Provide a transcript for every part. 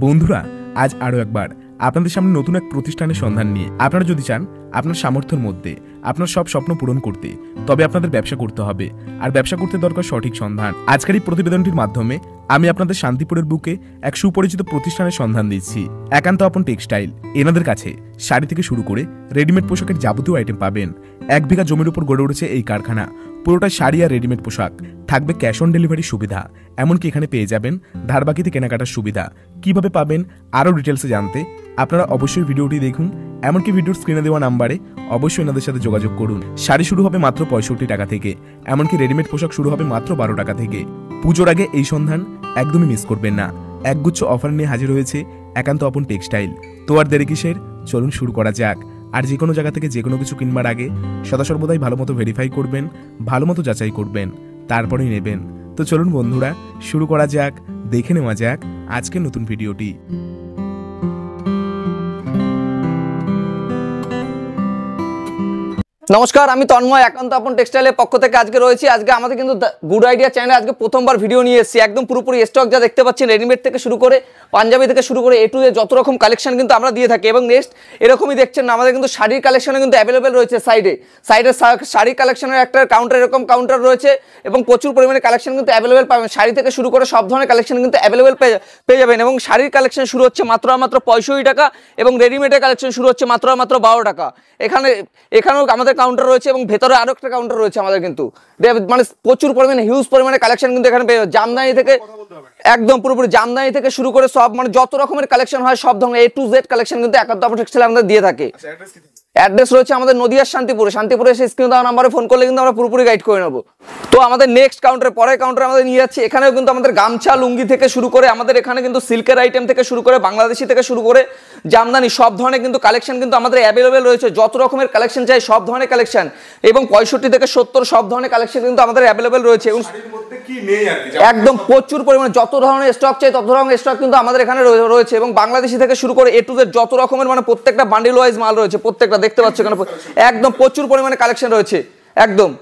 বন্ধুরা, আজ আরও একবার আপনাদের সামনে নতুন এক প্রতিষ্ঠানের সন্ধান নিয়ে। আপনারা যদি চান আপনার সামর্থ্যের মধ্যে আপনার সব স্বপ্ন পূরণ করতে, তবে আপনাদের ব্যবসা করতে হবে। আর ব্যবসা করতে দরকার সঠিক সন্ধান। আজকের এই প্রতিবেদনটির মাধ্যমে আমি আপনাদের শান্তিপুরের বুকে এক সুপরিচিত প্রতিষ্ঠানের সন্ধান দিচ্ছি, একান্ত আপন টেক্সটাইল। এনাদের কাছে শাড়ি থেকে শুরু করে রেডিমেড পোশাকের যাবতীয় আইটেম পাবেন। 1 বিঘা জমির উপর গড়ে উঠেছে এই কারখানা। পুরোটা শাড়ি আর রেডিমেড পোশাক, থাকবে ক্যাশ অন ডেলিভারির সুবিধা। এমনকি এখানে পেয়ে যাবেন ধারবাকিতে কেনাকাটার সুবিধা। কিভাবে পাবেন আরও ডিটেলসে জানতে আপনারা অবশ্যই ভিডিওটি দেখুন। এমনকি ভিডিওর স্ক্রিনে দেওয়া নাম্বারে অবশ্যই এনাদের সাথে যোগাযোগ করুন। শাড়ি শুরু হবে মাত্র 65 টাকা থেকে, এমনকি রেডিমেড পোশাক শুরু হবে মাত্র 12 টাকা থেকে। পুজোর আগে এই সন্ধান একদমই মিস করবেন না। একগুচ্ছ অফার নিয়ে হাজির হয়েছে একান্ত আপন টেক্সটাইল। তো আর দেরি কিসের, চলুন শুরু করা যাক। আর যে কোনো জায়গা থেকে যে কোনো কিছু কিনবার আগে সদাসর্বদাই ভালো মতো ভেরিফাই করবেন, ভালো মতো যাচাই করবেন, তারপরেই নেবেন। তো চলুন বন্ধুরা, শুরু করা যাক, দেখে নেওয়া যাক আজকের নতুন ভিডিওটি। নমস্কার, আমি তন্ময়, একান্ত আপন টেক্সটাইলের পক্ষ থেকে আজকে রয়েছি। আজকে আমাদের কিন্তু গুড আইডিয়া চ্যানেলে আজকে প্রথমবার ভিডিও নিয়ে এসেছি। একদম পুরোপুরি স্টক যা দেখতে পাচ্ছেন, রেডিমেড থেকে শুরু করে পাঞ্জাবি থেকে শুরু করে A to Z যত রকম কালেকশন কিন্তু আমরা দিয়ে থাকি। এবং নেক্সট এরকমই দেখছেন না, আমাদের কিন্তু শাড়ির কালেকশনে কিন্তু অ্যাভেলেবেল রয়েছে। সাইডে শাড়ির কালেকশনের একটা কাউন্টার, এরকম কাউন্টার রয়েছে এবং প্রচুর পরিমাণে কালেকশন কিন্তু অ্যাভেলেবেল পাবেন। শাড়ি থেকে শুরু করে সব ধরনের কালেকশন কিন্তু অ্যাভেলেবেল পেয়ে যাবেন। এবং শাড়ির কালেকশন শুরু হচ্ছে মাত্র 65 টাকা এবং রেডিমেডের কালেকশন শুরু হচ্ছে মাত্র 12 টাকা। এখানেও আমাদের কাউন্টার রয়েছে এবং ভেতরে আরো একটা কাউন্টার রয়েছে আমাদের কিন্তু, মানে প্রচুর পরিমাণে হিউজ পরিমাণে কালেকশন কিন্তু এখানে পেয়ে যাবেন। জামদানি থেকে একদম পুরোপুরি জামদানি থেকে শুরু করে সব, মানে যত রকমের কালেকশন হয় সব ধরনের A to Z কালেকশন কিন্তু একান্ত আপন টেক্সটাইল আমাদের দিয়ে থাকে। অ্যাড্রেস রয়েছে আমাদের নদিয়ার শান্তিপুরে এসে স্ক্রিনে দেওয়া নাম্বারে ফোন করলে কিন্তু আমরা পুরোপুরি গাইড করে নেবো। তো আমাদের নেক্সট কাউন্টারে, পরের কাউন্টারে আমাদের নিয়ে যাচ্ছি। এখানেও কিন্তু আমাদের গামছা, লুঙ্গি থেকে শুরু করে আমাদের এখানে কিন্তু সিল্কের আইটেম থেকে শুরু করে বাংলাদেশি থেকে শুরু করে জামদানি সব ধরনের কিন্তু কালেকশন কিন্তু আমাদের অ্যাভেলেবেল রয়েছে। যত রকমের কালেকশন চাই সব ধরনের কালেকশন, এবং 65 থেকে 70 সব ধরনের কালেকশন কিন্তু আমাদের অ্যাভেলেবেল রয়েছে। এবং একদম প্রচুর পরিমাণে যত ধরনের স্টক চাই তত ধরনের স্টক কিন্তু আমাদের এখানে রয়েছে। এবং বাংলাদেশি থেকে শুরু করে A to Z যত রকমের, মানে প্রত্যেকটা বান্ডিল ওয়াইজ মাল রয়েছে। প্রত্যেকটা দেখতে পাচ্ছ এখানে একদম প্রচুর পরিমাণে কালেকশন রয়েছে একদম।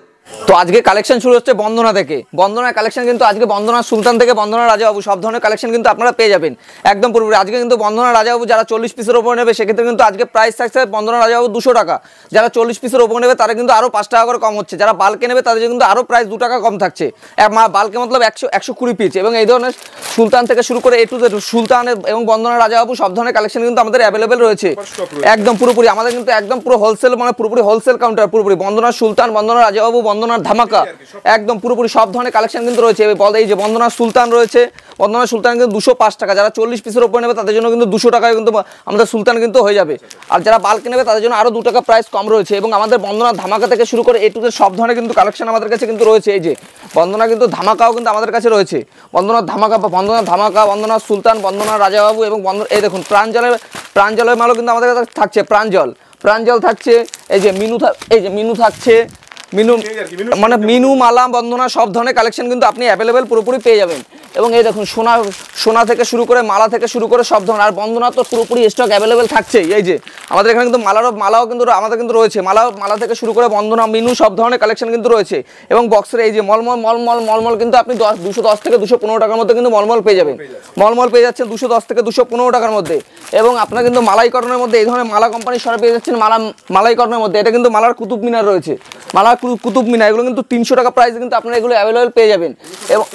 তো আজকে কালেকশন শুরু হচ্ছে বন্দনা থেকে। বন্দনার কালেকশন কিন্তু আজকে বন্দনা সুলতান থেকে বন্দনা রাজাবাবু সব ধরনের কালেকশন কিন্তু আপনারা পেয়ে যাবেন একদম পুরোপুরি। আজকে কিন্তু বন্দনা রাজাবাবু যারা 40 পিসের ওপর নেবে সেক্ষেত্রে কিন্তু আজকে প্রাইস থাকছে বন্দনা রাজাবাবু 200 টাকা। যারা 40 পিসের ওপর নেবে তারা কিন্তু আরো 5 টাকা করে কম হচ্ছে। যারা বাল্কে নেবে তাদের কিন্তু আরো প্রাইস 2 টাকা কম থাকছে। বাল্কে মতলব 120 পিস। এবং এই ধরনের সুলতান থেকে শুরু করে A to Z সুলতান এবং বন্দনা রাজাবাবু সব ধরনের কালেকশন কিন্তু আমাদের অ্যাভেলেবেল রয়েছে একদম পুরোপুরি। আমাদের কিন্তু একদম পুরো হোলসেল, মানে পুরোপুরি হোলসেল কাউন্টার পুরোপুরি। বন্দনা সুলতান, বন্দনা রাজাবাবু, বন্দনার ধামাকা একদম পুরোপুরি সব ধরনের কালেকশন কিন্তু রয়েছে। এই যে বন্দনা সুলতান রয়েছে, বন্দনা সুলতান কিন্তু 205 টাকা। যারা 40 পিসের উপরে নেবে তাদের জন্য কিন্তু 200 টাকায় কিন্তু আমাদের সুলতান কিন্তু হয়ে যাবে। আর যারা বাল্কে নেবে তাদের জন্য আরো 2 টাকা প্রাইস কম রয়েছে। এবং আমাদের বন্দনা ধামাকা থেকে শুরু করে A to Z সব ধরনের কিন্তু কালেকশন আমাদের কাছে কিন্তু রয়েছে। এই যে বন্দনা কিন্তু ধামাকাও কিন্তু আমাদের কাছে রয়েছে। বন্দনা ধামাকা, বন্দনা সুলতান, বন্দনা রাজাবাবু এবং এই দেখুন প্রাঞ্জলের মালও কিন্তু আমাদের কাছে থাকছে। প্রাঞ্জল থাকছে, এই যে মিনু থাকছে, মানে মিনু, মালা, বন্দনা সব ধরনের কালেকশন কিন্তু আপনি অ্যাভেলেবেল পুরোপুরি পেয়ে যাবেন। এবং এই দেখুন সোনা থেকে শুরু করে মালা থেকে শুরু করে সব ধরনের। আর বন্দনা তো পুরোপুরি স্টক অ্যাভেলেবেল থাকছেই। এই যে আমাদের এখানে কিন্তু মালাও কিন্তু আমাদের কিন্তু রয়েছে। মালা থেকে শুরু করে বন্দনা, মিনু সব ধরনের কালেকশন কিন্তু রয়েছে। এবং বক্সের এই যে মলমল কিন্তু আপনি 210 থেকে 215 টাকার মধ্যে কিন্তু মলমল পেয়ে যাবেন। মলমল পেয়ে যাচ্ছেন 210 থেকে 215 টাকার মধ্যে। এবং আপনার কিন্তু মালাইকরণের মধ্যে এই ধরনের মালা কোম্পানির সরে পেয়ে যাচ্ছেন মালাইকরণের মধ্যে। এটা কিন্তু মালার কুতুব মিনার রয়েছে, কুতুব মিনার, এগুলো কিন্তু 300 টাকা প্রাইসে কিন্তু আপনারা এগুলো অ্যাভেলেবেল পেয়ে যাবেন। এবং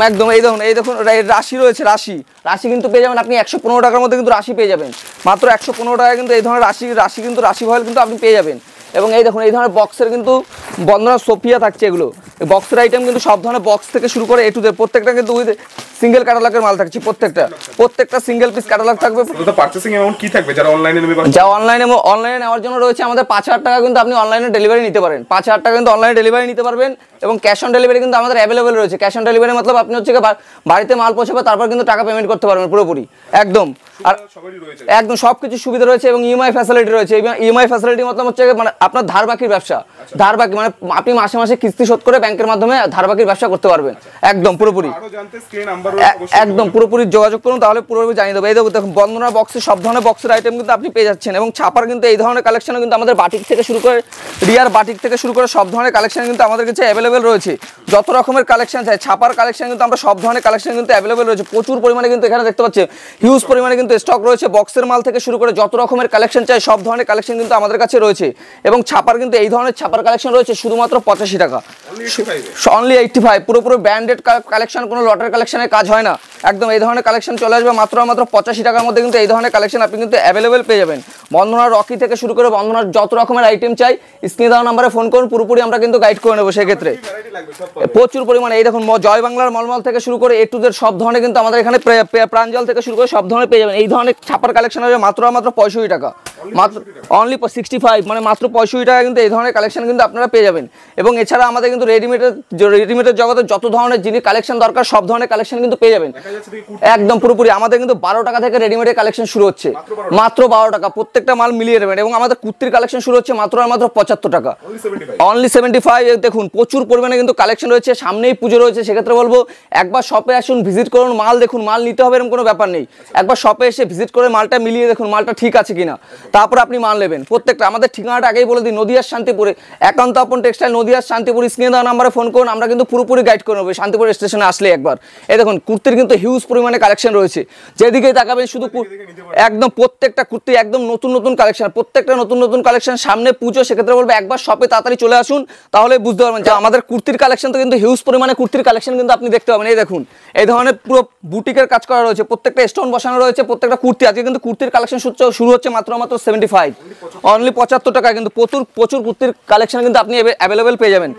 একদম এই দেখুন রাশি রয়েছে। রাশি কিন্তু পেয়ে যাবেন আপনি 115 টাকার মধ্যে কিন্তু রাশি পেয়ে যাবেন মাত্র 115 টাকায় কিন্তু এই ধরনের রাশি কিন্তু রাশি ভয়েল কিন্তু আপনি পেয়ে যাবেন। এবং এই দেখুন এই ধরনের বক্সের কিন্তু বন্দনা সোফিয়া থাকছে। এগুলো বক্সের আইটেম কিন্তু সব ধরনের বক্স থেকে শুরু করে A to Z প্রত্যেকটা কিন্তু উইথ সিঙ্গেল ক্যাটালগের মাল থাকছে। প্রত্যেকটা সিঙ্গেল পিস ক্যাটালগ থাকবে। পারচেজিং অ্যামাউন্ট কি থাকবে যারা অনলাইনে নেবে? অনলাইনে নেওয়ার জন্য রয়েছে আমাদের 5000 টাকা কিন্তু আপনি অনলাইনে ডেলিভারি নিতে পারেন। 5000 টাকা কিন্তু অনলাইনে ডেলিভারি নিতে পারবেন। এবং ক্যাশ অন ডেলিভারি কিন্তু আমাদের অ্যাভেলেবেল রয়েছে। ক্যাশ অন ডেলিভারি মতলব আপনি হচ্ছে বাড়িতে মাল পৌঁছাবে, তারপর কিন্তু টাকা পেমেন্ট করতে পারবেন পুরোপুরি একদম। আর একদম সবকিছু সুবিধা রয়েছে এবং ইএমআই ফ্যাসিলিটি রয়েছে। ইএমআই ফ্যাসিলিটি মতলব হচ্ছে মানে আপনার ধারবাকির ব্যবসা, ধারবাকি মানে আপনি মাসে মাসে কিস্তি শোধ করে ব্যাংকের মাধ্যমে ধারবাকির ব্যবসা করতে পারবেন একদম পুরোপুরি। একদম পুরোপুরি যোগাযোগ করুন, তাহলে পুরোপুরি জানিয়ে দেবো। এই দেখুন বন্দনা বক্সে সব ধরনের বক্সের আইটেম কিন্তু আপনি পেয়ে যাচ্ছেন, এবং ছাপার কিন্তু এই ধরনের কালেকশনও কিন্তু আমাদের বাটিক থেকে শুরু করে রিয়ার বাটিক থেকে শুরু করে সব ধরনের কালেকশন কিন্তু আমাদের কাছে অ্যাভেলেবেল রয়েছে। যত রকমের কালেকশন চাই ছাপার কালেকশন কিন্তু আমরা সব ধরনের কালেকশন কিন্তু অ্যাভেলেবেল রয়েছে, প্রচুর পরিমাণে কিন্তু এখানে দেখতে পাচ্ছি হিউজ পরিমাণে কিন্তু স্টক রয়েছে। বক্সের মাল থেকে শুরু করে যত রকমের কালেকশন চাই সব ধরনের কালেকশন কিন্তু আমাদের কাছে রয়েছে, এবং ছাপার কিন্তু এই ধরনের ছাপার কালেকশন রয়েছে শুধুমাত্র 85 টাকা, অনলি 85। পুরোপুরি ব্র্যান্ডেড কালেকশন, কোনো লটের কালেকশনের কাজ হয় না। একদম এই ধরনের কালেকশন চলে আসবে মাত্র 85 টাকার মধ্যে কিন্তু এই ধরনের কালেকশন আপনি কিন্তু অ্যাভেলেবেল পেয়ে যাবেন। বন্দনার রকি থেকে শুরু করে বন্দনার যত রকমের আইটেম চাই স্ক্রিনে দেওয়া নাম্বারে ফোন করুন, পুরোপুরি আমরা কিন্তু গাইড করে নেবো সেক্ষেত্রে। প্রচুর পরিমাণে এই দেখুন জয় বাংলার মলমল থেকে শুরু করে এ টু জেড সব ধরনের কিন্তু আমাদের এখানে প্রাঞ্জল থেকে শুরু করে সব ধরনের পেয়ে যাবেন। এই ধরনের ছাপার কালেকশন হবে মাত্র 65 টাকা, মাত্র অনলি 65, মানে মাত্র 65 টাকা কিন্তু এই ধরনের কালেকশন কিন্তু আপনারা পেয়ে যাবেন। এবং এছাড়া আমাদের কিন্তু রেডিমেডের জগতে যত ধরনের জিনিস কালেকশন দরকার সব ধরনের কালেকশন কিন্তু পেয়ে যাবেন। একদম পুরোপুরি আমাদের কিন্তু 12 টাকা থেকে রেডিমেডের কালেকশন শুরু হচ্ছে, মাত্র 12 টাকা, প্রত্যেকটা মাল মিলিয়ে নেবেন। এবং আমাদের কুর্তির কালেকশন শুরু হচ্ছে মাত্র 75 টাকা, অনলি 75। দেখুন প্রচুর পরিমাণে কিন্তু কালেকশন রয়েছে, সামনেই পুজো রয়েছে, সেক্ষেত্রে বলবো একবার শপে আসুন, ভিজিট করুন, মাল দেখুন, মাল নিতে হবে এরকম কোনো ব্যাপার নেই। একবার শপে এসে ভিজিট করে মালটা মিলিয়ে দেখুন মালটা ঠিক আছে কিনা, তারপর আপনি মাল নেবেন। প্রত্যেকটা আমাদের ঠিকানাটা আগেই বলে দিই, নদিয়ার শান্তিপুরে, একান্ত আপন টেক্সটাইল, নদিয়ার শান্তিপুর। স্ক্রিনে দেওয়া নাম্বারে ফোন করুন, আমরা কিন্তু পুরোপুরি গাইড করে নেবো শান্তিপুর স্টেশনে আসলে একবার। এই দেখুন কুর্তির কিন্তু হিউজ পরিমাণে কালেকশন রয়েছে, যেদিকেই তাকাবেন শুধু একদম প্রত্যেকটা কুর্তি একদম নতুন নতুন কালেকশন, প্রত্যেকটা নতুন নতুন কালেকশন। সামনে পুজো, সেক্ষেত্রে বলবো একবার শপে তাড়াতাড়ি চলে আসুন, তাহলে বুঝতে পারবেন যে আমাদের কুর্তির কালেকশন তো কিন্তু হিউজ পরিমাণে কুর্তির কালেকশন কিন্তু আপনি দেখতে পাবেন। এই দেখুন এই ধরনের পুরো বুটিকের কাজ করা রয়েছে, প্রত্যেকটা স্টোন বসানো রয়েছে, প্রত্যেকটা কুর্তি। আজকে কিন্তু কুর্তির কালেকশন শুরু হচ্ছে মাত্র 75, অনলি 75 টাকা। কিন্তু প্রচুর কুর্তির কালেকশন কিন্তু আপনি অ্যাভেলেবেল পেয়ে যাবেন।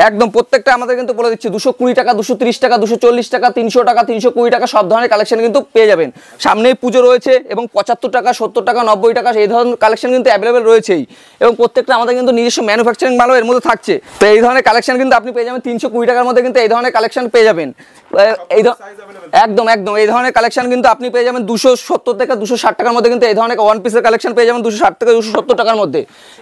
একদম প্রত্যেকটা আমাদের কিন্তু বলে দিচ্ছি 220 টাকা, 230 টাকা, 240 টাকা, 300 টাকা, 320 টাকা সব ধরনের কালেকশন কিন্তু পেয়ে যাবেন। সামনেই পুজো রয়েছে, এবং 75 টাকা, 70 টাকা, 90 টাকা এই ধরনের কালেকশন কিন্তু অ্যাভেলেবেল রয়েছেই, এবং প্রত্যেকটা আমাদের কিন্তু নিজস্ব ম্যানুফ্যাকচারিং মালও এর মধ্যে থাকছে। তো এই ধরনের কালেকশন কিন্তু আপনি পেয়ে যাবেন 320 টাকার মধ্যে কিন্তু এই ধরনের কালেকশন পেয়ে যাবেন। একদম এই ধরনের কালেকশন কিন্তু আপনি পেয়ে যাবেন 270 থেকে 260 টাকার মধ্যে কিন্তু এই ধরনের ওয়ান পিসের কালেকশন পেয়ে যাবেন 260 থেকে 270 টাকার মধ্যে,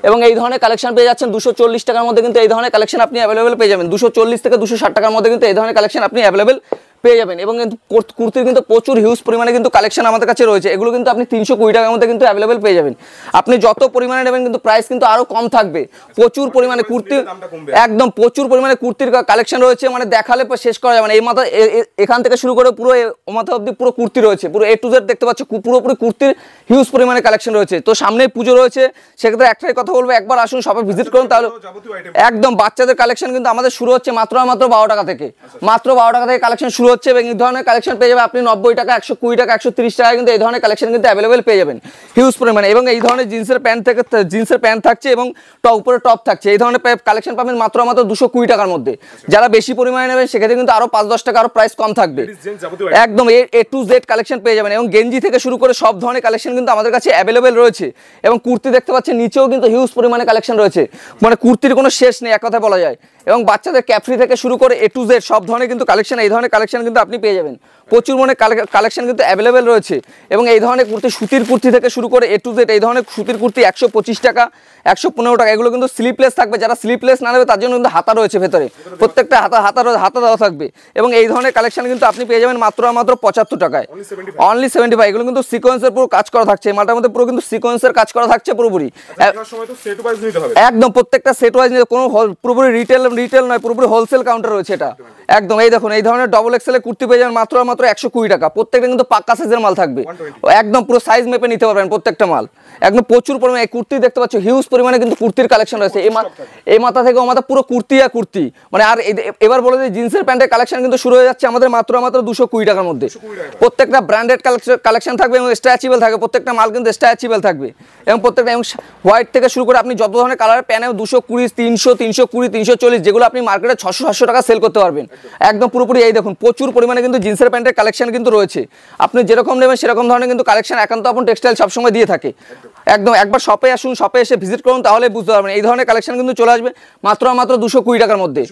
এবং এই ধরনের কালেকশন পেয়ে যাচ্ছেন 240 টাকার মধ্যে কিন্তু এই ধরনের কালেকশন আপনি অ্যাভেলেবেল পেয়ে যাবেন। 240 থেকে 260 টাকার মধ্যে কিন্তু এই ধরনের কালেকশন আপনি অ্যাভেলেবেল পেয়ে যাবেন। এবং কুর্তির কিন্তু প্রচুর হিউজ পরিমাণে কিন্তু কালেকশন আমাদের কাছে রয়েছে, এগুলো কিন্তু আপনি 320 টাকার মধ্যে কিন্তু অ্যাভেলেবেল পেয়ে যাবেন। আপনি যত পরিমাণে নেবেন কিন্তু প্রাইস কিন্তু আরো কম থাকবে। প্রচুর পরিমাণে কুর্তি, একদম প্রচুর পরিমাণে কুর্তির কালেকশন রয়েছে, মানে দেখালে শেষ করা যাবে না। এই মাথা এখান থেকে শুরু করে পুরো মাথা অবধি পুরো কুর্তি রয়েছে, পুরো এ টু জেড দেখতে পাচ্ছ, পুরোপুরি কুর্তির হিউজ পরিমাণে কালেকশন রয়েছে। তো সামনেই পুজো রয়েছে, সেক্ষেত্রে একটাই কথা বলবো, একবার আসুন শপে ভিজিট করুন, তাহলে একদম বাচ্চাদের কালেকশন কিন্তু আমাদের শুরু হচ্ছে মাত্র 12 টাকা থেকে, মাত্র 12 টাকা থেকে কালেকশন শুরু হচ্ছে। এবং এই ধরনের কালেকশন পেয়ে যাবেন আপনি 90 টাকা, 120 টাকা, 130 টাকা কিন্তু এই ধরনের কালেকশন কিন্তু অ্যাভেলেবেল পেয়ে যাবেন হিউজ পরিমাণে। এবং এই ধরনের জিন্সের প্যান্ট থাকছে, এবং উপরে টপ থাকছে। এই ধরনের কালেকশন পাবেন মাত্র 220 টাকার মধ্যে। যারা বেশি পরিমাণে নেবেন সেক্ষেত্রে কিন্তু আরো 5-10 টাকা আরো প্রাইস কম থাকবে। একদম এ টু জেড কালেকশন পেয়ে যাবেন, এবং গেঞ্জি থেকে শুরু করে সব ধরনের কালেকশন কিন্তু আমাদের কাছে অ্যাভেলেবেল রয়েছে। এবং কুর্তি দেখতে পাচ্ছেন নিচেও কিন্তু হিউজ পরিমাণে কালেকশন রয়েছে, মানে কুর্তির কোনো শেষ নেই এক কথায় বলা যায়। এবং বাচ্চাদের ক্যাফরি থেকে শুরু করে এ টু জেড সব ধরনের কিন্তু কালেকশন, এই ধরনের কালেকশন কিন্তু আপনি পেয়ে যাবেন। প্রচুর মনে কালেকশন কিন্তু অ্যাভেলেবেল রয়েছে। এবং এই ধরনের কুর্তি, সুতির কুর্তি থেকে শুরু করে এ টু জেড এই ধরনের সুতির কুর্তি 125 টাকা, 115 টাকা, এগুলো কিন্তু স্লিপলেস থাকবে। যারা স্লিপলেস না নেবে তার জন্য কিন্তু হাতা রয়েছে ভেতরে, প্রত্যেকটা হাতা দেওয়া থাকবে। এবং এই ধরনের কালেকশন কিন্তু আপনি পেয়ে যাবেন মাত্র 75 টাকায়, অনলি 75। এগুলো কিন্তু সিকোয়েন্সের পুরো কাজ করা থাকছে, এই মালটার মধ্যে পুরো কিন্তু সিকোয়েন্সের কাজ করা থাকছে পুরোপুরি। একদম প্রত্যেকটা সেট ওয়াইজ নিতে, কোনো পুরোপুরি রিটেল নয়, পুরোপুরি হোলসেল কাউন্টার রয়েছে এটা। একদম এই দেখুন এই ধরনের ডবল এক্সেল এর কুর্তি পেয়ে যাবেন মাত্র 120 টাকা। প্রত্যেকটা কিন্তু পাক্কা সাইজের মাল থাকবে, একদম পুরো সাইজ মেপে নিতে পারবেন প্রত্যেকটা মাল। একদম প্রচুর পরিমাণে এই কুর্তি দেখতে পাচ্ছ, হিউজ পরিমাণে কিন্তু কুর্তির কালেকশন রয়েছে। এই মাথা থেকে ও মাথা পুরো কুর্তি আর কুর্তি, মানে আর এবার বলে দিই জিন্সের প্যান্টের কালেকশন কিন্তু শুরু হয়ে যাচ্ছে আমাদের মাত্র 220 টাকার মধ্যে। প্রত্যেকটা ব্র্যান্ডেড কালেকশন থাকবে, এবং স্ট্রেচেবল থাকবে, প্রত্যেকটা মাল কিন্তু স্ট্রেচেবল থাকবে। এবং প্রত্যেকটা হোয়াইট থেকে শুরু করে আপনি যত ধরনের কালারের প্যান্ট 220, 300, 320, 340, যেগুলো আপনি মার্কেটে 600-700 টাকা সেল করতে পারবেন। একদম পুরোপুরি এই দেখুন প্রচুর পরিমাণে কিন্তু জিন্সের প্যান্টের কালেকশন কিন্তু রয়েছে। আপনি যেরকম নেবেন সেরকম ধরনের কিন্তু কালেকশন একান্ত আপন টেক্সটাইল সবসময় দিয়ে থাকে। একদম একবার শপে আসুন, শপে এসে ভিজিট করুন, তাহলে বুঝতে পারবেন। এই ধরনের কালেকশন কিন্তু চলে আসবে মাত্র 220 টাকার মধ্যে,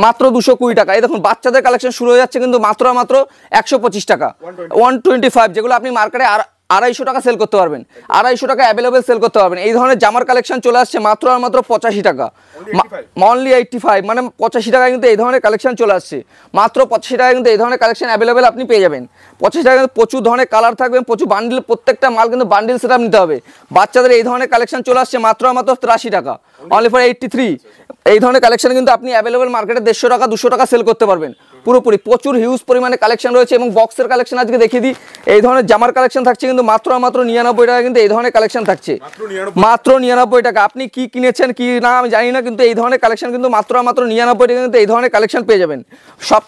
মাত্র 220 টাকা। এই দেখুন বাচ্চাদের কালেকশন শুরু হয়ে যাচ্ছে কিন্তু মাত্র 125 টাকা, 125, যেগুলো আপনি মার্কেটে 250 টাকা সেল করতে পারবেন, 250 টাকা অ্যাভেলেবেল সেল করতে পারবেন। এই ধরনের জামার কালেকশন চলে আসছে মাত্র আর মাত্র 85 টাকা, অনলি 85, মানে 85 টাকায় কিন্তু এই ধরনের কালেকশন চলে আসছে। মাত্র 85 টাকায় কিন্তু এই ধরনের কালেকশন অ্যাভেলেবেল আপনি পেয়ে যাবেন। 85 টাকায় প্রচুর ধরনের কালার থাকবে, প্রচুর বান্ডিল, প্রত্যেকটা মাল কিন্তু বান্ডিল সেটআপ নিতে হবে। বাচ্চাদের এই ধরনের কালেকশন চলে আসছে মাত্র আর মাত্র 83 টাকা, অনলি ফর 83। এই ধরনের কালেকশন কিন্তু আপনি অ্যাভেলেবেল মার্কেটে 150 টাকা 200 টাকা সেল করতে পারবেন পুরোপুরি। প্রচুর হিউজ পরিমাণে কালেকশন রয়েছে এবং বক্সের কালেকশন আজকে দেখিয়ে দিই। এই ধরনের জামার কালেকশন থাকছে কিন্তু মাত্র 99 টাকা, কিন্তু এই ধরনের কালেকশন থাকছে মাত্র 99 টাকা। আপনি কি কিনেছেন কি না আমি জানি না, কিন্তু এই ধরনের কালেকশন কিন্তু মাত্র 99 টাকা কিন্তু এই ধরনের কালেকশন পেয়ে যাবেন। সব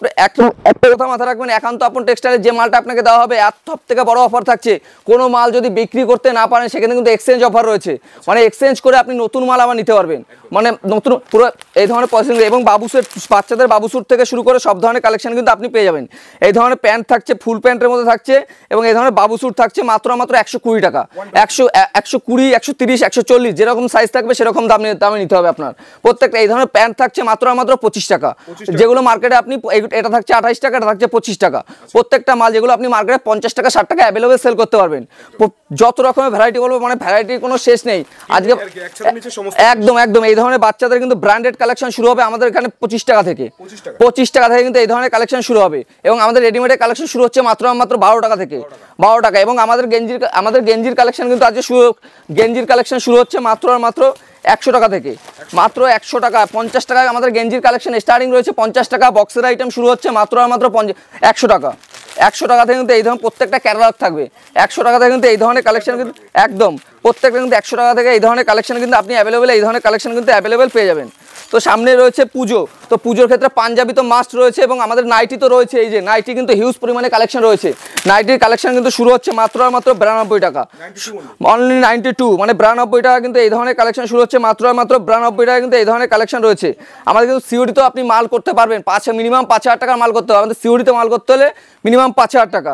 একটা কথা মাথায় রাখবেন, একান্ত আপন টেক্সটাইলের যে মালটা আপনাকে দেওয়া হবে এর সব থেকে বড় অফার থাকছে। কোনো মাল যদি বিক্রি করতে না পারেন সেখানে কিন্তু এক্সচেঞ্জ অফার রয়েছে, মানে এক্সচেঞ্জ করে আপনি নতুন মাল আবার নিতে পারবেন, মানে নতুন পুরো এই ধরনের পছন্দ। এবং বাবুসের বাচ্চাদের বাবুসুট থেকে শুরু করে সব ধরনের কালেকশন কিন্তু আপনি পেয়ে যাবেন। এই ধরনের প্যান্ট থাকছে, ফুল প্যান্টের মধ্যে থাকছে, এবং এই ধরনের বাবুসুট থাকছে মাত্র 120 টাকা, 120, 130, 140 যেরকম সাইজ থাকবে সেরকম দামে নিতে হবে আপনার প্রত্যেকটা। এই ধরনের প্যান্ট থাকছে মাত্র 25 টাকা, যেগুলো মার্কেটে আপনি এটা থাকছে 28 টাকা, এটা থাকছে 25 টাকা। প্রত্যেকটা মাল যেগুলো আপনি মার্কেটে 50 টাকা 60 টাকা অ্যাভেলেবেল সেল করতে পারবেন। যত রকমের ভ্যারাইটি বলবো, মানে ভ্যারাইটির কোনো শেষ নেই আজকে। একদম একদম এই ধরনের বাচ্চাদের কিন্তু ব্র্যান্ডেড কালেকশন শুরু হবে আমাদের এখানে 25 টাকা থেকে, 25 টাকা থেকে কিন্তু এই ধরনের কালেকশন শুরু হবে। এবং আমাদের রেডিমেডের কালেকশন শুরু হচ্ছে মাত্র 12 টাকা থেকে, 12 টাকা। এবং আমাদের গেঞ্জির কালেকশন কিন্তু আজকে গেঞ্জির কালেকশন শুরু হচ্ছে মাত্র আর মাত্র 100 টাকা থেকে, মাত্র 100 টাকা। 50 টাকায় আমাদের গেঞ্জির কালেকশন স্টার্টিং রয়েছে 50 টাকা। বক্সের আইটেম শুরু হচ্ছে মাত্র আর মাত্র 100 টাকা। 100 টাকা থেকে কিন্তু এই ধরনের প্রত্যেকটা ক্যাটালগ থাকবে। 100 টাকা থেকে কিন্তু এই ধরনের কালেকশন কিন্তু একদম প্রত্যেকটা কিন্তু 100 টাকা থেকে এই ধরনের কালেকশন কিন্তু আপনি অ্যাভেলেবেল, এই ধরনের কালেকশন কিন্তু অ্যাভেলেবেল পেয়ে যাবেন। তো সামনে রয়েছে পুজো, তো পুজোর ক্ষেত্রে পাঞ্জাবি তো মাস্ট রয়েছে, এবং আমাদের নাইটি তো রয়েছে। এই যে নাইটি কিন্তু হিউজ পরিমাণে কালেকশন রয়েছে। নাইটির কালেকশন কিন্তু শুরু হচ্ছে মাত্র আর মাত্র 92 টাকা, অনলি 92, মানে 92 টাকা কিন্তু এই ধরনের কালেকশন শুরু হচ্ছে মাত্র আর মাত্র 92 টাকা কিন্তু এই ধরনের কালেকশন রয়েছে। আমাদের কিন্তু সিওডি তো আপনি মাল করতে পারবেন, মিনিমাম 5000 টাকার মাল করতে হবে। আমাদের সিওডিতে মাল করতে হলে মিনিমাম 5000 টাকা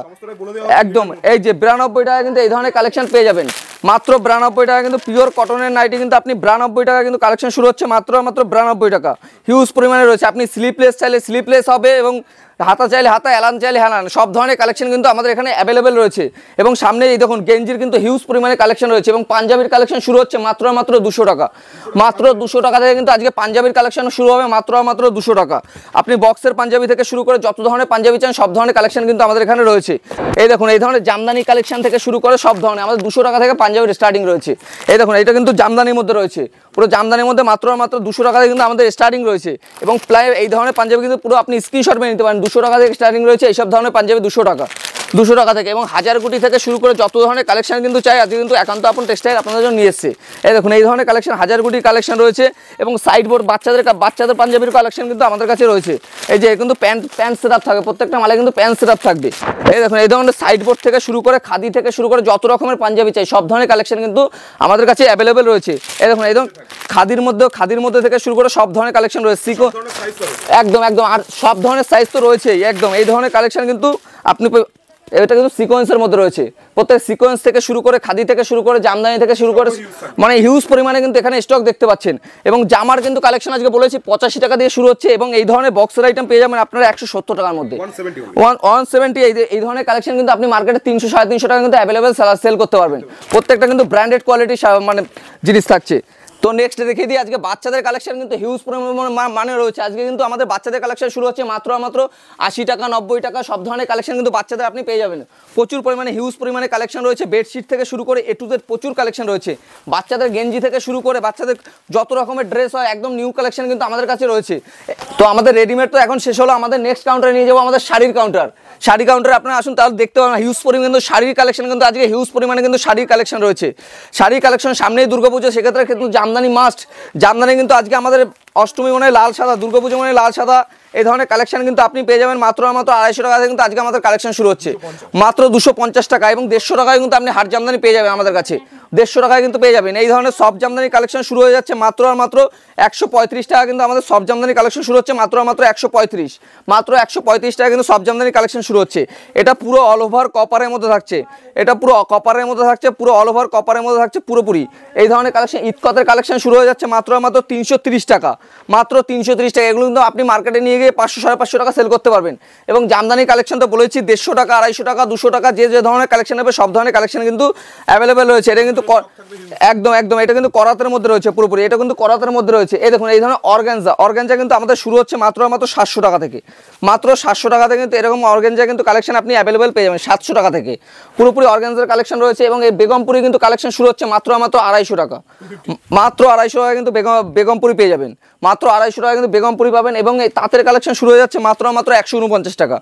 একদম। এই যে 92 টাকা কিন্তু এই ধরনের কালেকশন পেয়ে যাবেন মাত্র 92 টাকা। কিন্তু পিওর কটনের নাইটি কিন্তু আপনি 92 টাকা কিন্তু কালেকশন শুরু হচ্ছে মাত্র আর মাত্র 92 টাকা। হিউজ পরিমাণে রয়েছে। আপনি স্লিপলেস চাইলে স্লিপলেস হবে, এবং হাতা চাইলে হাতা, এলান চাইলে হেলান, সব ধরনের কালেকশন কিন্তু আমাদের এখানে অ্যাভেলেবেল রয়েছে। এবং সামনে এই দেখুন গেঞ্জির কিন্তু হিউজ পরিমাণে কালেকশন রয়েছে, এবং পাঞ্জাবির কালেকশন শুরু হচ্ছে মাত্র আর মাত্র 200 টাকা, মাত্র 200 টাকা থেকে কিন্তু আজকে পাঞ্জাবির কালেকশন শুরু হবে মাত্র আর মাত্র 200 টাকা। আপনি বক্সের পাঞ্জাবি থেকে শুরু করে যত ধরনের পাঞ্জাবি চান সব ধরনের কালেকশন কিন্তু আমাদের এখানে রয়েছে। এই দেখুন এই ধরনের জামদানি কালেকশন থেকে শুরু করে সব ধরনের আমাদের 200 টাকা থেকে পাঞ্জাবির স্টার্টিং রয়েছে। এই দেখুন এটা কিন্তু জামদানির মধ্যে রয়েছে, পুরো জামদানির মধ্যে মাত্র আর মাত্র 200 টাকা থেকে কিন্তু আমাদের স্টার্টিং রয়েছে। এবং প্রায় এই ধরনের পাঞ্জাবি কিন্তু পুরো আপনি স্ক্রিনশট মেরে নিতে পারেন। 200 টাকা থেকে স্টার্টিং রয়েছে এইসব ধরনের পাঞ্জাবি, 200 টাকা থেকে। এবং হাজার কোটি থেকে শুরু করে যত ধরনের কালেকশন কিন্তু চাই আজকে কিন্তু একান্ত আপন টেক্সটাইল আপনাদের জন্য নিয়ে এসেছে। এই দেখুন এই ধরনের কালেকশন, হাজার কোটির কালেকশন রয়েছে। এবং সাইড বোর্ড বাচ্চাদের পাঞ্জাবির কালেকশন কিন্তু আমাদের কাছে রয়েছে। এই যে কিন্তু প্যান্ট সেটআপ থাকবে, প্রত্যেকটা মালে কিন্তু প্যান্ট সেটআপ থাকবে। এই দেখুন এই ধরনের সাইড বোর্ড থেকে শুরু করে খাদি থেকে শুরু করে যত রকমের পাঞ্জাবি চাই সব ধরনের কালেকশন কিন্তু আমাদের কাছে অ্যাভেলেবেল রয়েছে। এই দেখুন একদম খাদির মধ্যে থেকে শুরু করে সব ধরনের কালেকশন রয়েছে। একদম আর সব ধরনের সাইজ তো রয়েছেই। একদম এই ধরনের কালেকশন কিন্তু আপনি, এটা কিন্তু সিকোয়েন্সের মধ্যে রয়েছে। প্রত্যেক সিকোয়েন্স থেকে শুরু করে খাদি থেকে শুরু করে জামদানি থেকে শুরু করে মানে হিউজ পরিমাণে কিন্তু এখানে স্টক দেখতে পাচ্ছেন। এবং জামার কিন্তু কালেকশন আজকে বলেছি 85 টাকা দিয়ে শুরু হচ্ছে, এবং এই ধরনের বক্সের আইটেম পেয়ে যাবেন আপনারা 170 টাকার মধ্যে, 170। এই ধরনের কালেকশন কিন্তু আপনি মার্কেটে 300 350 টাকা কিন্তু অ্যাভেলেবেল সেল করতে পারবেন। প্রত্যেকটা কিন্তু ব্র্যান্ডেড কোয়ালিটি মানে জিনিস থাকছে। তো নেক্সট দেখিয়ে দিই আজকে বাচ্চাদের কালেকশন কিন্তু হিউজ মানে রয়েছে। আজকে কিন্তু আমাদের বাচ্চাদের কালেকশন শুরু হচ্ছে মাত্র 80 টাকা 90 টাকা সব ধরনের কালেকশন কিন্তু বাচ্চাদের আপনি পেয়ে যাবেন। প্রচুর পরিমাণে হিউজ পরিমাণে কালেকশন রয়েছে। বেডশিট থেকে শুরু করে A to Z প্রচুর কালেকশন রয়েছে। বাচ্চাদের গেঞ্জি থেকে শুরু করে বাচ্চাদের যত রকমের ড্রেস হয় একদম নিউ কালেকশন কিন্তু আমাদের কাছে রয়েছে। তো আমাদের রেডিমেড তো এখন শেষ হলো, আমাদের নেক্সট কাউন্টারে নিয়ে যাবো আমাদের শাড়ির কাউন্টারে আপনারা আসুন, তাহলে দেখতে পাবেন হিউজ পরিমাণে কিন্তু শাড়ির কালেকশন কিন্তু আজকে হিউজ পরিমাণে কিন্তু শাড়ির কালেকশন রয়েছে। শাড়ির কালেকশন সামনেই দুর্গাপুজো, সেক্ষেত্রে কিন্তু জামদানি মাস্ট। জামদানি কিন্তু আজকে আমাদের অষ্টমী মনে লাল সাদা, দুর্গাপুজো মনে লাল সাদা, এই ধরনের কালেকশন কিন্তু আপনি পেয়ে যাবেন মাত্র 250 টাকা থেকে কিন্তু আজকে আমাদের কালেকশন শুরু হচ্ছে মাত্র 250 টাকা। এবং 150 টাকায় কিন্তু আপনি হাট জামদানি পেয়ে যাবেন আমাদের কাছে 150 টাকায় কিন্তু পেয়ে যাবেন। এই ধরনের সফট জামদানি কালেকশন শুরু হয়ে যাচ্ছে মাত্র আর মাত্র 135 টাকা কিন্তু আমাদের সফট জামদানি কালেকশন শুরু হচ্ছে মাত্র আর মাত্র 135, মাত্র 135 টাকা কিন্তু সফট জামদানি কালেকশন শুরু হচ্ছে। এটা পুরো অল ওভার কপারের মধ্যে থাকছে, এটা পুরো কপারের মধ্যে থাকছে, পুরো অল ওভার কপারের মধ্যে থাকছে পুরোপুরি। এই ধরনের কালেকশন ইতকতের কালেকশন শুরু হয়ে যাচ্ছে মাত্র আর মাত্র 330 টাকা, মাত্র 330 টাকা। এগুলো কিন্তু আপনি মার্কেটে নিয়ে গিয়ে 500 550 টাকা সেল করতে পারবেন। এবং জামদানি কালেকশন তো বলেছি 150 টাকা, 250 টাকা, 200 টাকা, যে যে ধরনের কালেকশন হবে সব ধরনের কালেকশন কিন্তু অ্যাভেলেবেল রয়েছে। এটা কিন্তু একদম একদম এটা কিন্তু করাতের মধ্যে রয়েছে পুরোপুরি, এটা কিন্তু করাতের মধ্যে রয়েছে। এই দেখুন এই ধরনের অর্গানজা কিন্তু আমাদের শুরু হচ্ছে মাত্র আর মাত্র 700 টাকা থেকে, মাত্র 700 টাকা থেকে কিন্তু এরকম অর্গানজা কিন্তু কালেকশন আপনি অ্যাভেলেবেল পেয়ে যাবেন 700 টাকা থেকে। পুরোপুরি অর্গানজার কালেকশন রয়েছে। এবং এই বেগমপুরি কিন্তু কালেকশন শুরু হচ্ছে মাত্র আর মাত্র 250 টাকা, মাত্র 250 টাকা কিন্তু বেগমপুরি পেয়ে যাবেন, মাত্র 250 টাকা কিন্তু বেগমপুরি পাবেন। এবং এই তাঁতের কালেকশন শুরু হয়ে যাচ্ছে মাত্র আর মাত্র 149 টাকা,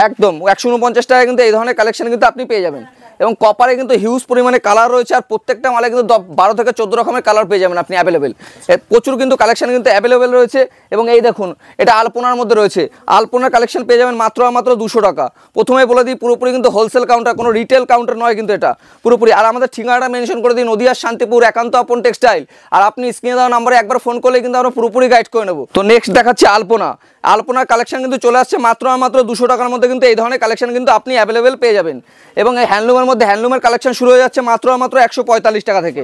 একদম 149 টাকা কিন্তু এই ধরনের কালেকশন কিন্তু আপনি পেয়ে যাবেন। এবং কপারে কিন্তু হিউজ পরিমাণে কালার রয়েছে, আর প্রত্যেকটা মালে কিন্তু 12 থেকে 14 রকমের কালার পেয়ে যাবেন আপনি অ্যাভেলেবেল। প্রচুর কিন্তু কালেকশন কিন্তু অ্যাভেলেবেল রয়েছে। এবং এই দেখুন এটা আলপনার মধ্যে রয়েছে, আলপনার কালেকশন পেয়ে যাবেন মাত্র আর মাত্র 200 টাকা। প্রথমে বলে দিই পুরোপুরি কিন্তু হোলসেল কাউন্টার, কোনো রিটেল কাউন্টার নয় কিন্তু এটা পুরোপুরি। আর আমাদের ঠিকানাটা মেনশন করে দিই, নদিয়ার শান্তিপুর, একান্ত আপন টেক্সটাইল। আর আপনি স্ক্রিনে দেওয়া নাম্বারে একবার ফোন করলে কিন্তু আমরা পুরোপুরি গাইড করে নেব। তো নেক্সট দেখাচ্ছি আলপনা। আলপনার কালেকশন কিন্তু চলে আসছে মাত্র আর মাত্র 200 টাকার মধ্যে কিন্তু এই ধরনের কালেকশন কিন্তু আপনি অ্যাভেলেবেল পেয়ে যাবেন। এবং এই হ্যান্ডলুমের মধ্যে হ্যান্ডলুমের কালেকশন শুরু হয়ে যাচ্ছে মাত্র আর মাত্র 145 টাকা থেকে,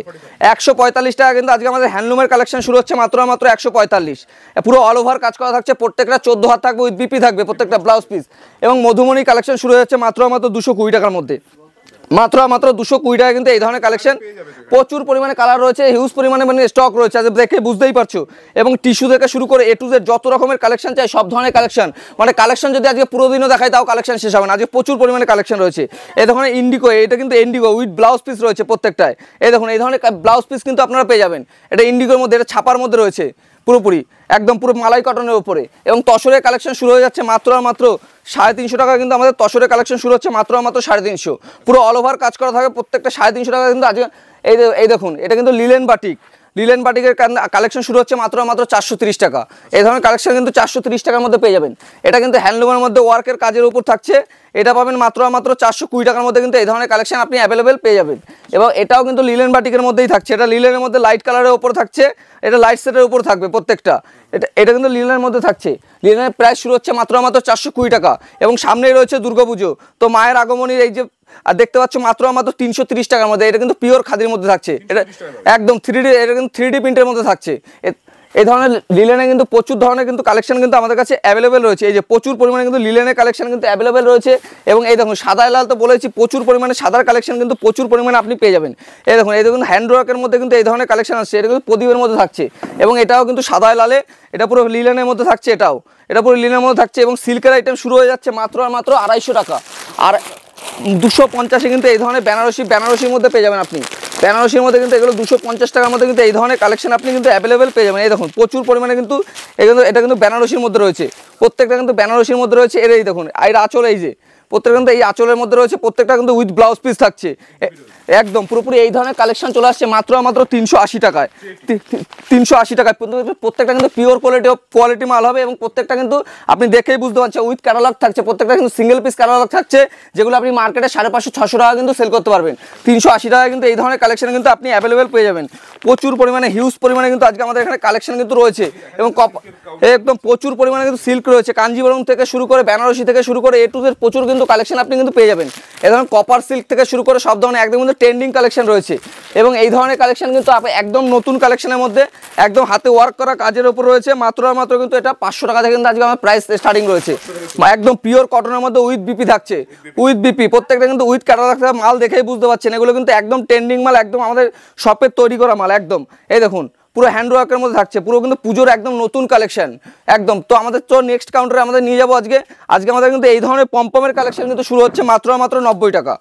145 টাকা কিন্তু আজকে আমাদের হ্যান্ডলুমের কালেকশন শুরু হচ্ছে মাত্র আর মাত্র 145। পুরো অল ওভার কাজ করা থাকছে, প্রত্যেকটা 14 হাত থাকবে, উইথ বিপি থাকবে প্রত্যেকটা ব্লাউজ পিস। এবং মধুমণি কালেকশন শুরু হয়ে যাচ্ছে মাত্র আর মাত্র 220 টাকার মধ্যে, মাত্র মাত্র 220 টাকা কিন্তু এই ধরনের কালেকশন। প্রচুর পরিমাণে কালার রয়েছে, হিউজ পরিমাণে মানে স্টক রয়েছে, আজ দেখে বুঝতেই পারছো। এবং টিস্যু থেকে শুরু করে A to Z যত রকমের কালেকশন চাই সব ধরনের কালেকশন, মানে কালেকশন যদি আজকে পুরো দিনও দেখায় তাও কালেকশন শেষ হবে না। আজকে প্রচুর পরিমাণে কালেকশন রয়েছে। এই ধরনের ইন্ডিগো, এটা কিন্তু ইন্ডিগো উইথ ব্লাউজ পিস রয়েছে প্রত্যেকটায়। এই দেখুন এই ধরনের ব্লাউজ পিস কিন্তু আপনারা পেয়ে যাবেন। এটা ইন্ডিগোর মধ্যে, এটা ছাপার মধ্যে রয়েছে পুরোপুরি, একদম পুরো মালাই কটনের উপরে। এবং তসরের কালেকশন শুরু হয়ে যাচ্ছে মাত্র আর মাত্র 350 টাকা কিন্তু আমাদের তসরের কালেকশন শুরু হচ্ছে মাত্র আর মাত্র 350। পুরো অল ওভার কাজ করা থাকে, প্রত্যেকটা 350 টাকা কিন্তু আজকে। এই দেখুন এটা কিন্তু লিলেন বাটিক, লিলেন বাটিকের কালেকশন শুরু হচ্ছে মাত্র আর মাত্র 430 টাকা। এই ধরনের কালেকশন কিন্তু 430 টাকার মধ্যে পেয়ে যাবেন। এটা কিন্তু হ্যান্ডলুমের মধ্যে ওয়ার্কের কাজের উপর থাকছে, এটা পাবেন মাত্র আর মাত্র 420 টাকার মধ্যে কিন্তু এই ধরনের কালেকশন আপনি অ্যাভেলেবেল পেয়ে যাবেন। এবং এটাও কিন্তু লিলেন বাটিকের মধ্যেই থাকছে, এটা লিলেনের মধ্যে লাইট কালারের উপর থাকছে, এটা লাইট সেটের উপর থাকবে প্রত্যেকটা। এটা কিন্তু লিলেনের মধ্যে থাকছে। লিলেনের প্রাইস শুরু হচ্ছে মাত্র আর মাত্র 420 টাকা। এবং সামনেই রয়েছে দুর্গাপুজো, তো মায়ের আগমনীর এই যে আর দেখতে পাচ্ছ মাত্র আর মাত্র 330 টাকার মধ্যে। এটা কিন্তু পিওর খাদির মধ্যে থাকছে, এটা একদম 3D, এটা কিন্তু 3D প্রিন্টের মধ্যে থাকছে। এই ধরনের লিলেনে কিন্তু প্রচুর ধরনের কিন্তু কালেকশন কিন্তু আমাদের কাছে অ্যাভেলেবেল রয়েছে। এই যে প্রচুর পরিমাণে কিন্তু লিলেনের কালেকশন কিন্তু অ্যাভেলেবেল রয়েছে। এবং এই দেখুন সাদা লাল তো বলেছি, প্রচুর পরিমাণে সাদার কালেকশন কিন্তু প্রচুর পরিমাণে আপনি পেয়ে যাবেন। এই দেখুন হ্যান্ডওয়ার্কের মধ্যে কিন্তু এই ধরনের কালেকশন আসছে, এটা কিন্তু প্রদীপের মধ্যে থাকছে। এবং এটাও কিন্তু সাদা লালে, এটা পুরো লিলেনের মধ্যে থাকছে, এটা পুরো লিলেনের মধ্যে থাকছে। এবং সিল্কের আইটেম শুরু হয়ে যাচ্ছে মাত্র আর মাত্র 250 টাকা। আর 250 কিন্তু এই ধরনের বেনারসির মধ্যে পেয়ে যাবেন আপনি। বেনারসির মধ্যে কিন্তু এগুলো 250 টাকার মধ্যে কিন্তু এই ধরনের কালেকশন আপনি কিন্তু অ্যাভেলেবেল পেয়ে যাবেন। এই দেখুন প্রচুর পরিমাণে কিন্তু এটা কিন্তু বেনারসির মধ্যে রয়েছে, প্রত্যেকটা কিন্তু বেনারসির মধ্যে রয়েছে। এই দেখুন এর আঁচল, এই যে প্রত্যেকটা কিন্তু এই আঁচলের মধ্যে রয়েছে, প্রত্যেকটা কিন্তু উইথ ব্লাউজ পিস থাকছে। একদম পুরোপুরি এই ধরনের কালেকশন চলে আসছে মাত্র মাত্র 380 টাকায়, 380 টাকায়। প্রত্যেকটা কিন্তু পিওর কোয়ালিটি মাল হবে। এবং প্রত্যেকটা কিন্তু আপনি দেখেই বুঝতে পারছেন উইথ ক্যাটালগ থাকছে, প্রত্যেকটা কিন্তু সিঙ্গেল পিস ক্যাটালগ থাকছে, যেগুলো আপনি মার্কেটে 550-600 টাকা কিন্তু সেল করতে পারবেন। 380 টাকায় কিন্তু এই ধরনের কালেকশন কিন্তু আপনি অ্যাভেলেবেল পেয়ে যাবেন। প্রচুর পরিমাণে হিউজ পরিমাণে কিন্তু আজকে আমাদের এখানে কালেকশন কিন্তু রয়েছে। এবং একদম প্রচুর পরিমাণে কিন্তু সিল্ক রয়েছে, কাঞ্জিবরম থেকে শুরু করে বেনারসি থেকে শুরু করে A to Z প্রচুর কিন্তু কালেকশন আপনি কিন্তু পেয়ে যাবেন। এই ধরনের কপার সিল্ক থেকে শুরু করে সব ধরনের একদম কিন্তু ট্রেন্ডিং কালেকশন রয়েছে। এবং এই ধরনের কালেকশন কিন্তু একদম নতুন কালেকশনের মধ্যে একদম হাতে ওয়ার্ক করা কাজের উপর রয়েছে। মাত্র আর মাত্র কিন্তু এটা 500 টাকা থেকে কিন্তু আজকে আমার প্রাইস স্টার্টিং রয়েছে। একদম পিওর কটনের মধ্যে উইথ বিপি থাকছে, উইথ বিপি প্রত্যেকটা কিন্তু উইথ ক্যাটালগ থাকছে। মাল দেখেই বুঝতে পারছেন এগুলো কিন্তু একদম ট্রেন্ডিং মাল, একদম আমাদের শপের তৈরি করা মাল একদম। এই দেখুন পুরো হ্যান্ডওয়ার্কের মধ্যে থাকছে, পুরো কিন্তু পুজোর একদম নতুন কালেকশন একদম। তো আমাদের তো নেক্সট কাউন্টারে আমাদের নিয়ে যাবো আজকে আমাদের কিন্তু এই ধরনের পম্পমের কালেকশন কিন্তু শুরু হচ্ছে মাত্র মাত্র 90 টাকা,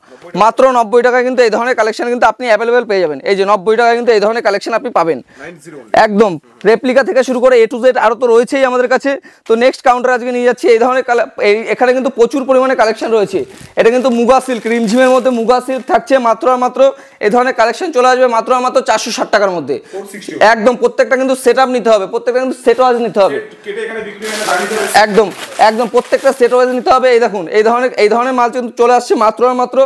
মাত্র 90 টাকায় কিন্তু এই ধরনের কালেকশন কিন্তু আপনি অ্যাভেলেবেল পেয়ে যাবেন। এই যে 90 টাকায় কিন্তু এই ধরনের কালেকশন আপনি পাবেন একদম। রেপ্লিকা থেকে শুরু করে A to Z আরও তো রয়েছেই আমাদের কাছে। তো নেক্সট কাউন্টারে আজকে নিয়ে যাচ্ছি এই ধরনের এখানে কিন্তু প্রচুর পরিমাণে কালেকশন রয়েছে। এটা কিন্তু মুগা সিল্ক, রিমঝিমের মধ্যে মুগা সিল্ক থাকছে। মাত্র মাত্র এই ধরনের কালেকশন চলে আসবে মাত্র মাত্র 460 টাকার মধ্যে। একদম প্রত্যেকটা কিন্তু সেট আপ নিতে হবে, প্রত্যেকটা কিন্তু সেট ওয়াইজ নিতে হবে, একদম একদম প্রত্যেকটা সেট ওয়াইজ নিতে হবে। এই দেখুন এই ধরনের মাল কিন্তু চলে আসছে মাত্র মাত্র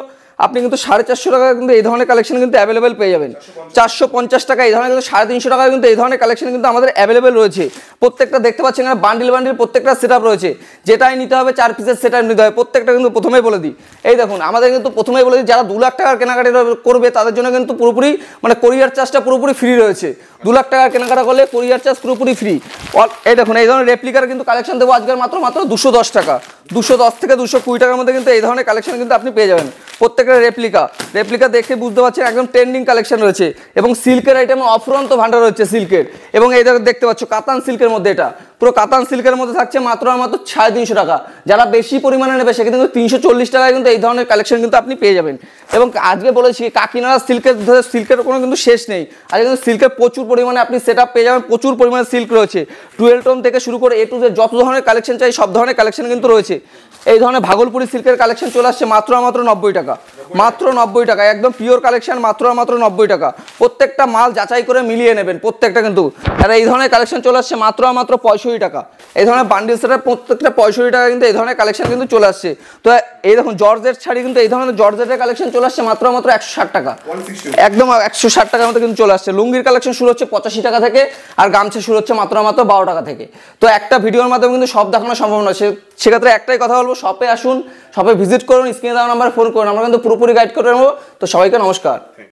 আপনি কিন্তু 450 টাকা কিন্তু এই ধরনের কালেকশন কিন্তু অ্যাভেলেবেল পেয়ে যাবেন। 450 টাকা এই ধরনের কিন্তু 350 টাকা কিন্তু এই ধরনের কালেকশন কিন্তু আমাদের অ্যাভেলেবেল রয়েছে। প্রত্যেকটা দেখতে পাচ্ছেন এখানে বান্ডিল প্রত্যেকটা সেটআপ রয়েছে, যেটাই নিতে হবে 4 পিসের সেটআপ নিতে হবে। প্রত্যেকটা কিন্তু প্রথমেই বলে দিই, এই দেখুন আমাদের কিন্তু প্রথমেই বলে দিই, যারা 2 লাখ টাকার কেনাকাটা করবে তাদের জন্য কিন্তু পুরোপুরি মানে কোরিয়ার চার্জটা পুরোপুরি ফ্রি রয়েছে। 2 লাখ টাকার কেনাকাটা করলে কোরিয়ার চার্জ পুরোপুরি ফ্রি। এই দেখুন এই ধরনের রেপ্লিকার কিন্তু কালেকশন দেবো আজকের মাত্র 210 টাকা, 210 থেকে 220 টাকার মধ্যে কিন্তু এই ধরনের কালেকশন কিন্তু আপনি পেয়ে যাবেন। প্রত্যেকটা রেপ্লিকা দেখে বুঝতে পারছেন একদম ট্রেন্ডিং কালেকশন রয়েছে এবং সিল্কের আইটেম অফুরন্ত ভান্ডার রয়েছে সিল্কের। এবং এই দেখতে পাচ্ছ কাতান সিল্কের মধ্যে, এটা পুরো কাতান সিল্কের মধ্যে থাকছে মাত্র 350 টাকা। যারা বেশি পরিমাণে নেবে সেক্ষেত্রে কিন্তু 340 টাকায় কিন্তু এই ধরনের কালেকশন কিন্তু আপনি পেয়ে যাবেন। এবং আজকে বলেছি কাকিনাড়া সিল্কের কোনো কিন্তু শেষ নেই, আজকে কিন্তু সিল্কের প্রচুর পরিমাণে আপনি সেটআপ পেয়ে যাবেন। প্রচুর পরিমাণে সিল্ক রয়েছে, 12 টোন থেকে শুরু করে A to Z যত ধরনের কালেকশন চাই সব ধরনের কালেকশন কিন্তু রয়েছে। এই ধরনের ভাগলপুরি সিল্কের কালেকশন চলে আসছে মাত্র 90 টাকা, মাত্র 90 টাকা, একদম পিওর কালেকশন মাত্র 90 টাকা। প্রত্যেকটা মাল যাচাই করে মিলিয়ে নেবেন প্রত্যেকটা কিন্তু। আর এই ধরনের কালেকশন চলে আসছে মাত্র 65 টাকা। এই ধরনের বান্ডিল সেটের প্রত্যেকটা 65 টাকা কিন্তু এই ধরনের কালেকশন কিন্তু চলে আসছে। তো এই দেখুন জর্জেট শাড়ি কিন্তু এই ধরনের জর্জেটের কালেকশন চলে আসছে মাত্র 160 টাকা, একদম 160 টাকার মতো কিন্তু চলে আসছে। লুঙ্গির কালেকশন শুরু হচ্ছে 85 টাকা থেকে, আর গামছা শুরু হচ্ছে মাত্র 12 টাকা থেকে। তো একটা ভিডিওর মাধ্যমে কিন্তু সব দেখানো সম্ভব নয়, সেক্ষেত্রে একটাই কথা বলবো, শপে আসুন, শপে ভিজিট করুন, স্ক্রিনে দেওয়া নাম্বারে ফোন করুন, আমরা কিন্তু পুরোপুরি গাইড করে নেবো। তো সবাইকে নমস্কার।